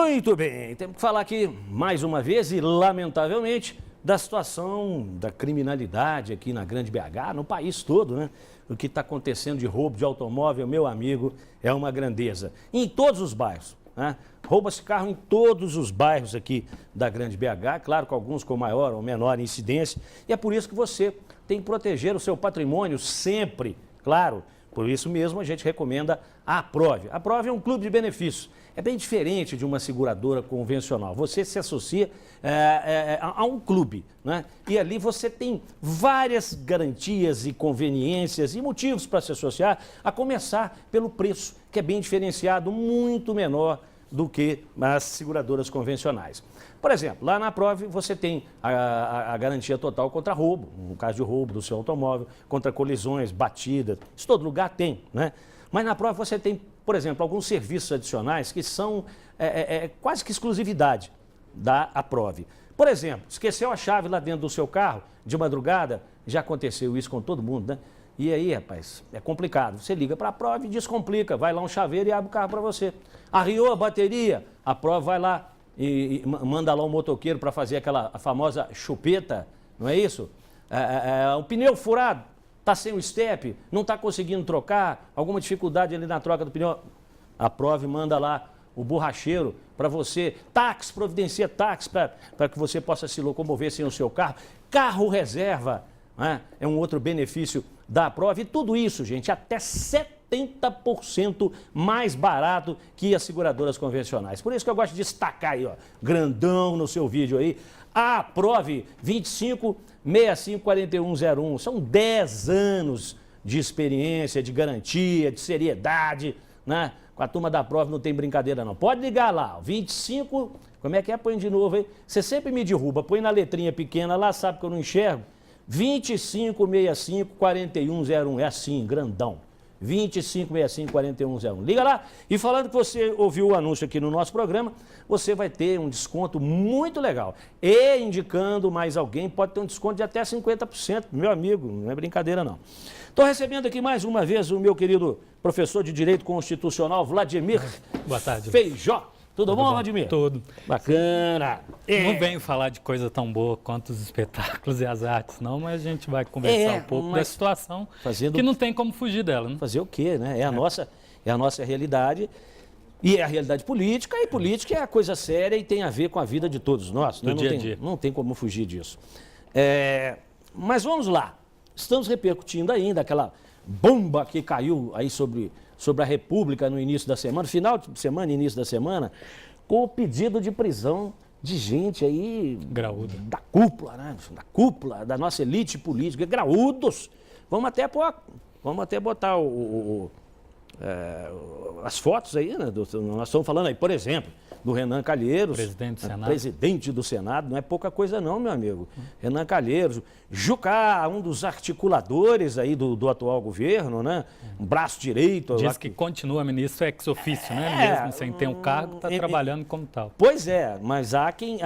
Muito bem, temos que falar aqui mais uma vez e, lamentavelmente, da situação da criminalidade aqui na Grande BH, no país todo, né? O que está acontecendo de roubo de automóvel, meu amigo, é uma grandeza. Em todos os bairros, né? Rouba-se carro em todos os bairros aqui da Grande BH, claro que alguns com maior ou menor incidência, e é por isso que você tem que proteger o seu patrimônio sempre, claro. Por isso mesmo a gente recomenda a Aprove. A Aprove é um clube de benefícios. É bem diferente de uma seguradora convencional. Você se associa a um clube, né? E ali você tem várias garantias e conveniências e motivos para se associar, a começar pelo preço, que é bem diferenciado, muito menor do que as seguradoras convencionais. Por exemplo, lá na Aprove você tem a garantia total contra roubo, no caso de roubo do seu automóvel, contra colisões, batidas, isso todo lugar tem, né? Mas na Aprove você tem, por exemplo, alguns serviços adicionais que são quase que exclusividade da Aprove. Por exemplo, esqueceu a chave lá dentro do seu carro, de madrugada, já aconteceu isso com todo mundo, né? E aí, rapaz, é complicado. Você liga para a Aprove e descomplica, vai lá um chaveiro e abre o carro para você. Arriou a bateria, a Aprove vai lá e manda lá um motoqueiro para fazer aquela famosa chupeta, não é isso? O pneu furado, está sem o step, não está conseguindo trocar, alguma dificuldade ali na troca do pneu, a Aprove manda lá o borracheiro para você, táxi, providencia táxi para que você possa se locomover sem o seu carro, carro reserva, né? É um outro benefício da Aprove, e tudo isso, gente, até 70% mais barato que as seguradoras convencionais. Por isso que eu gosto de destacar aí, ó, grandão no seu vídeo aí, a Aprove 25654101. São 10 anos de experiência, de garantia, de seriedade, né? Com a turma da Aprove não tem brincadeira não. Pode ligar lá, 25, como é que é? Põe de novo aí. Você sempre me derruba, põe na letrinha pequena lá, sabe que eu não enxergo. 25654101, é assim, grandão. 25654101. Liga lá e falando que você ouviu o anúncio aqui no nosso programa, você vai ter um desconto muito legal. E indicando mais alguém, pode ter um desconto de até 50%, meu amigo, não é brincadeira não. Estou recebendo aqui mais uma vez o meu querido professor de Direito Constitucional, Vladimir Boa tarde. Feijó. Tudo bom, Vladimir? Tudo. Bacana. Não venho falar de coisa tão boa quanto os espetáculos e as artes, não, mas a gente vai conversar um pouco da situação que não tem como fugir dela, né? Fazer o quê, né? É a nossa realidade e é a realidade política, e política é a coisa séria e tem a ver com a vida de todos nós. Do dia a dia. Não tem como fugir disso. Mas vamos lá. Estamos repercutindo ainda aquela bomba que caiu aí sobre a República no início da semana, final de semana, início da semana, com o pedido de prisão de gente aí... Graúda. Da cúpula, né? Da cúpula, da nossa elite política, graúdos. Vamos até botar as fotos aí, né? Nós estamos falando aí, por exemplo, do Renan Calheiros, presidente do Senado, não é pouca coisa não, meu amigo. Renan Calheiros, Jucá, um dos articuladores aí do atual governo, né? Um braço direito. Diz que continua ministro ex officio, né? Mesmo sem ter um cargo, está trabalhando como tal. Pois é, mas há quem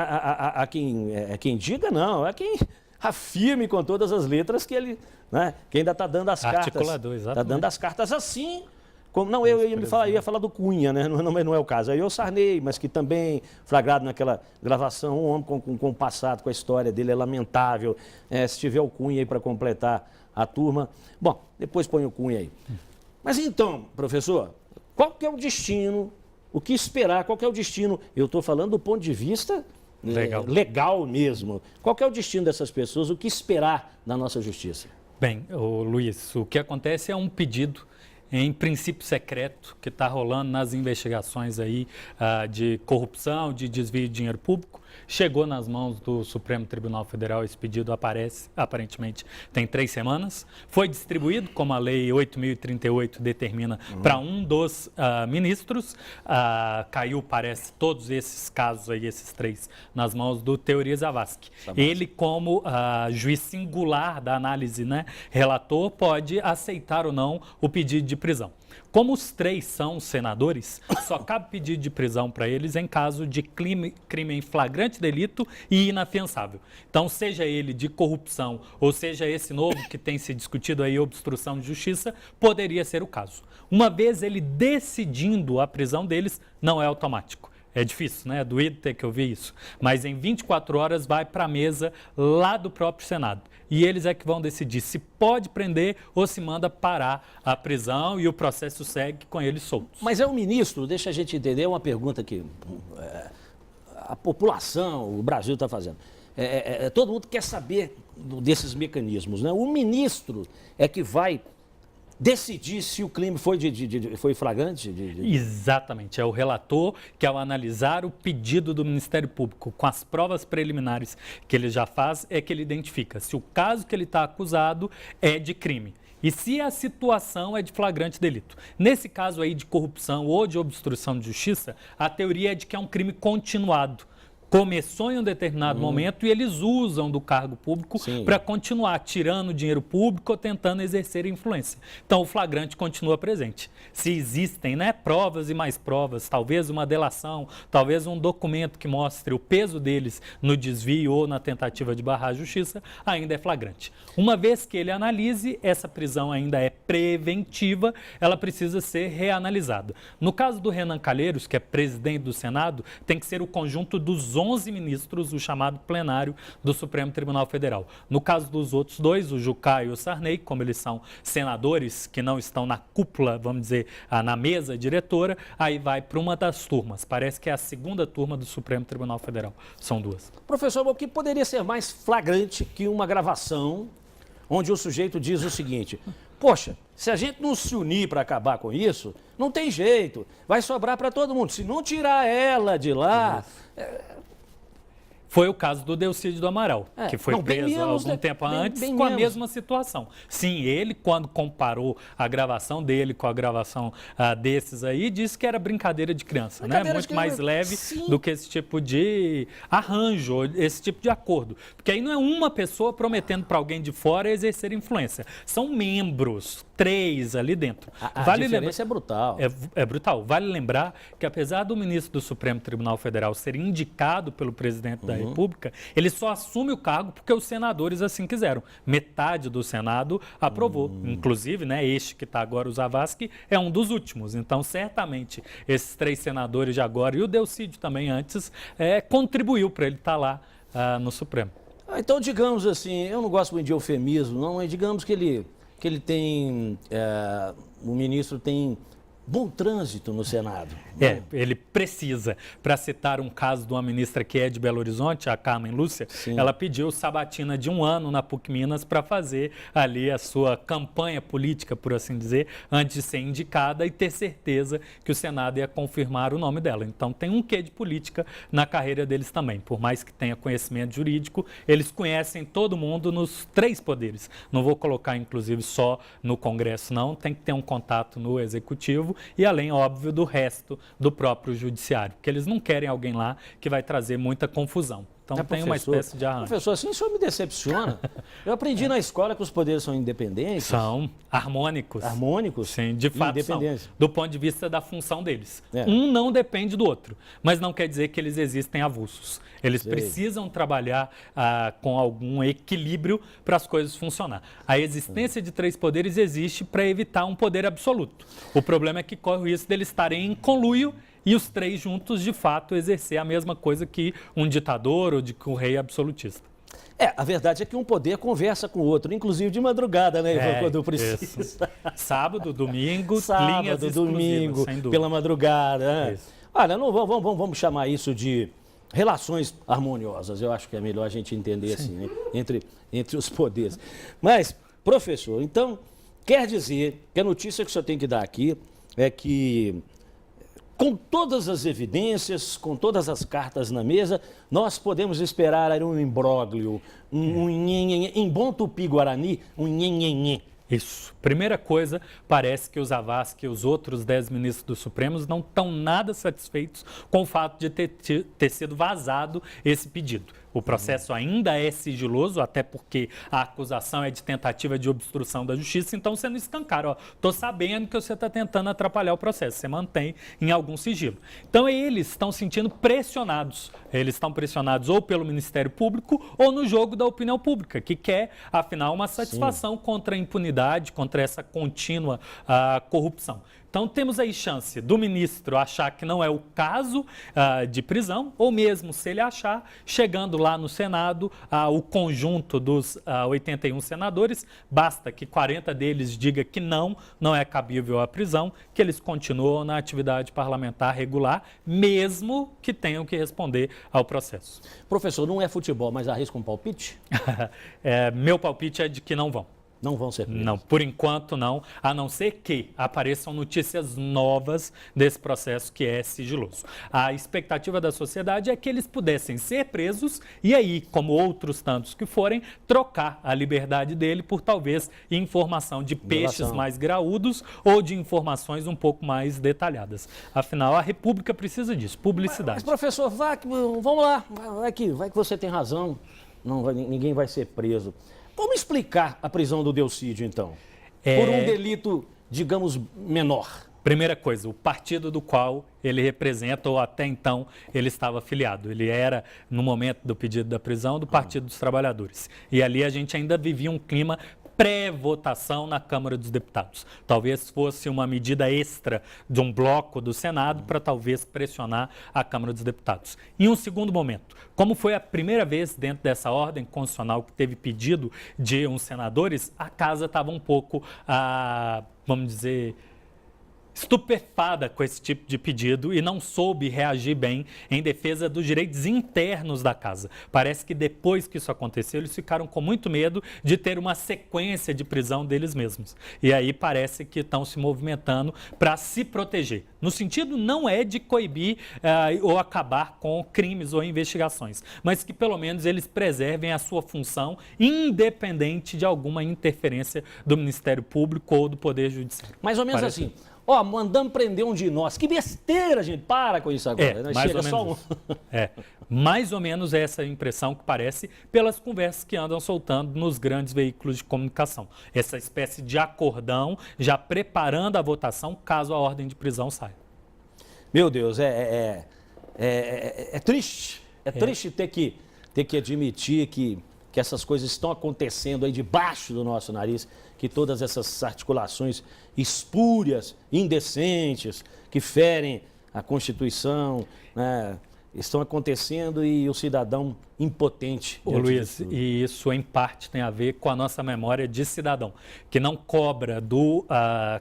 diga não, há quem afirme com todas as letras que ele, né? Que ainda está dando as cartas. Articulador, exatamente. Está dando as cartas assim... Não, eu ia falar do Cunha, né? Não é o caso. Aí o Sarney, mas que também, flagrado naquela gravação, um homem com o passado, com a história dele, é lamentável. Se tiver o Cunha aí para completar a turma. Bom, depois põe o Cunha aí. Mas então, professor, qual que é o destino? O que esperar? Qual que é o destino? Eu estou falando do ponto de vista legal mesmo. Qual que é o destino dessas pessoas? O que esperar da nossa justiça? Bem, Luiz, o que acontece é um pedido em princípio secreto que está rolando nas investigações aí de corrupção, de desvio de dinheiro público. Chegou nas mãos do Supremo Tribunal Federal, esse pedido aparentemente tem 3 semanas. Foi distribuído, como a Lei 8.038 determina, para um dos ministros. Caiu, parece, todos esses casos aí, esses 3, nas mãos do Teori Zavascki. Ele, como juiz singular da análise, né, relator, pode aceitar ou não o pedido de prisão. Como os 3 são senadores, só cabe pedido de prisão para eles em caso de crime em flagrante delito e inafiançável. Então, seja ele de corrupção ou seja esse novo que tem se discutido aí, obstrução de justiça, poderia ser o caso. Uma vez ele decidindo a prisão deles, não é automático. É difícil, né? É doído ter que ouvir isso. Mas em 24 horas vai para a mesa lá do próprio Senado. E eles é que vão decidir se pode prender ou se manda parar a prisão e o processo segue com eles soltos. Mas é o ministro, deixa a gente entender uma pergunta que a população, o Brasil está fazendo. Todo mundo quer saber desses mecanismos, né? O ministro é que vai decidir se o crime foi flagrante? Exatamente. É o relator que, ao analisar o pedido do Ministério Público com as provas preliminares que ele já faz, é que ele identifica se o caso que ele está acusado é de crime. E se a situação é de flagrante delito. Nesse caso aí de corrupção ou de obstrução de justiça, a teoria é de que é um crime continuado. Começou em um determinado momento e eles usam do cargo público para continuar tirando dinheiro público ou tentando exercer influência. Então, o flagrante continua presente. Se existem, né, provas e mais provas, talvez uma delação, talvez um documento que mostre o peso deles no desvio ou na tentativa de barrar a justiça, ainda é flagrante. Uma vez que ele analise, essa prisão ainda é preventiva, ela precisa ser reanalisada. No caso do Renan Calheiros, que é presidente do Senado, tem que ser o conjunto dos 11 ministros, o chamado plenário do Supremo Tribunal Federal. No caso dos outros dois, o Jucá e o Sarney, como eles são senadores que não estão na cúpula, vamos dizer, na mesa diretora, aí vai para uma das turmas. Parece que é a segunda turma do Supremo Tribunal Federal. São duas. Professor, o que poderia ser mais flagrante que uma gravação onde o sujeito diz o seguinte: poxa, se a gente não se unir para acabar com isso, não tem jeito, vai sobrar para todo mundo. Se não tirar ela de lá... Foi o caso do Delcídio do Amaral, que foi preso há algum tempo antes com a mesma situação. Sim, ele, quando comparou a gravação dele com a gravação desses aí, disse que era brincadeira de criança, né? Muito mais leve do que esse tipo de arranjo, esse tipo de acordo. Porque aí não é uma pessoa prometendo para alguém de fora exercer influência. São membros, 3 ali dentro. A diferença é brutal. É brutal. Vale lembrar que, apesar do ministro do Supremo Tribunal Federal ser indicado pelo presidente da República, ele só assume o cargo porque os senadores assim quiseram. Metade do Senado aprovou. Inclusive, né, este que está agora, o Zavascki, é um dos últimos. Então, certamente, esses 3 senadores de agora, e o Delcídio também antes, contribuiu para ele estar lá no Supremo. Então, digamos assim, eu não gosto muito de eufemismo, não, mas digamos que ele tem, o ministro tem bom trânsito no Senado. Ele precisa. Para citar um caso de uma ministra que é de Belo Horizonte, a Carmen Lúcia, ela pediu sabatina de 1 ano na PUC Minas para fazer ali a sua campanha política, por assim dizer, antes de ser indicada e ter certeza que o Senado ia confirmar o nome dela. Então tem um quê de política na carreira deles também. Por mais que tenha conhecimento jurídico, eles conhecem todo mundo nos 3 poderes. Não vou colocar, inclusive, só no Congresso, não. Tem que ter um contato no Executivo e além, óbvio, do resto do próprio Judiciário, porque eles não querem alguém lá que vai trazer muita confusão. Então tem uma espécie de arranjo. Professor, assim o senhor me decepciona. Eu aprendi na escola que os poderes são independentes. São harmônicos. Harmônicos? Sim, de fato são, do ponto de vista da função deles. Um não depende do outro, mas não quer dizer que eles existem avulsos. Eles precisam trabalhar com algum equilíbrio para as coisas funcionar. A existência de 3 poderes existe para evitar um poder absoluto. O problema é que corre o risco deles estarem em conluio e os 3 juntos, de fato, exercer a mesma coisa que um ditador ou de que um rei absolutista. A verdade é que um poder conversa com o outro, inclusive de madrugada, né, Ivan, quando precisa. Isso. Sábado, domingo, linhas Sábado, domingo, sem dúvida. pela madrugada. Né? Olha, não, vamos chamar isso de relações harmoniosas. Eu acho que é melhor a gente entender assim, né? entre os poderes. Mas, professor, então, quer dizer que a notícia que o senhor tem que dar aqui é que, com todas as evidências, com todas as cartas na mesa, nós podemos esperar um imbróglio, em bom tupi-guarani, um nhenhenhê. Isso. Primeira coisa, parece que o Zavascki e os outros 10 ministros do Supremo não estão nada satisfeitos com o fato de ter sido vazado esse pedido. O processo ainda é sigiloso, até porque a acusação é de tentativa de obstrução da justiça, então você não escancara. Estou sabendo que você está tentando atrapalhar o processo, você mantém em algum sigilo. Então eles estão sentindo pressionados. Eles estão pressionados ou pelo Ministério Público ou no jogo da opinião pública, que quer, afinal, uma satisfação contra a impunidade, contra contra essa contínua corrupção. Então, temos aí chance do ministro achar que não é o caso de prisão, ou mesmo, se ele achar, chegando lá no Senado, o conjunto dos 81 senadores, basta que 40 deles diga que não é cabível a prisão, que eles continuam na atividade parlamentar regular, mesmo que tenham que responder ao processo. Professor, não é futebol, mas arrisca um palpite? Meu palpite é de que não vão. Não vão ser presos? Não, por enquanto não, a não ser que apareçam notícias novas desse processo que é sigiloso. A expectativa da sociedade é que eles pudessem ser presos e aí, como outros tantos que forem, trocar a liberdade dele por talvez informação de peixes mais graúdos ou de informações um pouco mais detalhadas. Afinal, a República precisa disso, publicidade. Mas professor, vamos lá, vai que você tem razão, ninguém vai ser preso. Como explicar a prisão do Delcídio, então? Por um delito, digamos, menor. Primeira coisa, o partido do qual ele representa, ou até então ele estava afiliado. Ele era, no momento do pedido da prisão, do Partido dos Trabalhadores. E ali a gente ainda vivia um clima pré-votação na Câmara dos Deputados. Talvez fosse uma medida extra de um bloco do Senado para talvez pressionar a Câmara dos Deputados. Em um segundo momento, como foi a primeira vez dentro dessa ordem constitucional que teve pedido de uns senadores, a casa estava um pouco, vamos dizer, estupefada com esse tipo de pedido e não soube reagir bem em defesa dos direitos internos da casa. Parece que depois que isso aconteceu, eles ficaram com muito medo de ter uma sequência de prisão deles mesmos. E aí parece que estão se movimentando para se proteger. No sentido não é de coibir ou acabar com crimes ou investigações, mas que pelo menos eles preservem a sua função independente de alguma interferência do Ministério Público ou do Poder Judiciário. Mais ou menos assim. Mandamos prender um de nós. Que besteira, gente. Para com isso agora. Mais ou menos mais ou menos essa impressão que parece pelas conversas que andam soltando nos grandes veículos de comunicação. Essa espécie de acordão já preparando a votação caso a ordem de prisão saia. Meu Deus, é triste. É triste ter que admitir que essas coisas estão acontecendo aí debaixo do nosso nariz, que todas essas articulações espúrias, indecentes, que ferem a Constituição, né, estão acontecendo e o cidadão impotente. Ô Luiz, e isso em parte tem a ver com a nossa memória de cidadão, que não cobra do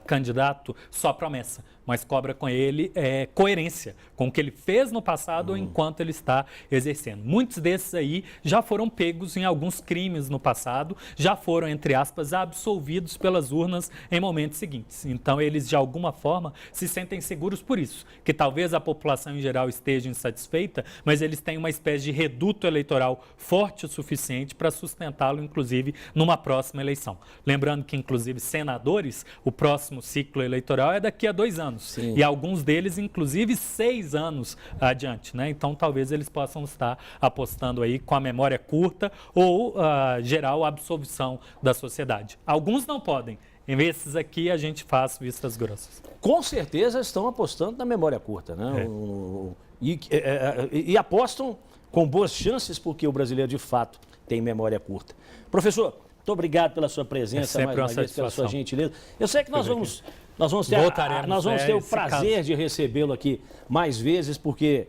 candidato só promessa, mas cobra com ele coerência com o que ele fez no passado enquanto ele está exercendo. Muitos desses aí já foram pegos em alguns crimes no passado, já foram, entre aspas, absolvidos pelas urnas em momentos seguintes. Então, eles, de alguma forma, se sentem seguros por isso, que talvez a população em geral esteja insatisfeita, mas eles têm uma espécie de reduto eleitoral forte o suficiente para sustentá-lo, inclusive, numa próxima eleição. Lembrando que, inclusive, senadores, o próximo ciclo eleitoral é daqui a 2 anos. Sim. E alguns deles, inclusive, 6 anos adiante, né? Então, talvez eles possam estar apostando aí com a memória curta ou geral absolvição da sociedade. Alguns não podem. Em esses aqui, a gente faz vistas grossas. Com certeza estão apostando na memória curta, né? E apostam com boas chances, porque o brasileiro, de fato, tem memória curta. Professor, muito obrigado pela sua presença, mais uma vez, pela sua gentileza. Eu sei que nós vamos ter o prazer de recebê-lo aqui mais vezes, porque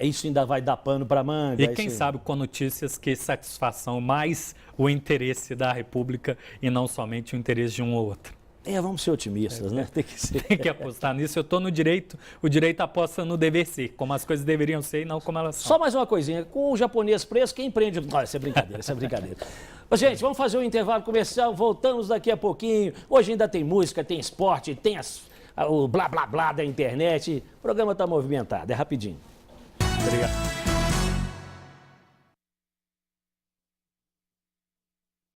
isso ainda vai dar pano para manga. E quem sabe com notícias que satisfaçam mais o interesse da República e não somente o interesse de um ou outro. Vamos ser otimistas, né? Tem que apostar nisso. Eu estou no direito, o direito aposta no dever ser, como as coisas deveriam ser e não como elas são. Só mais uma coisinha, com o japonês preso, quem prende... Não, isso é brincadeira, Gente, vamos fazer um intervalo comercial, voltamos daqui a pouquinho. Hoje ainda tem música, tem esporte, tem o blá blá blá da internet. O programa está movimentado, é rapidinho. Obrigado.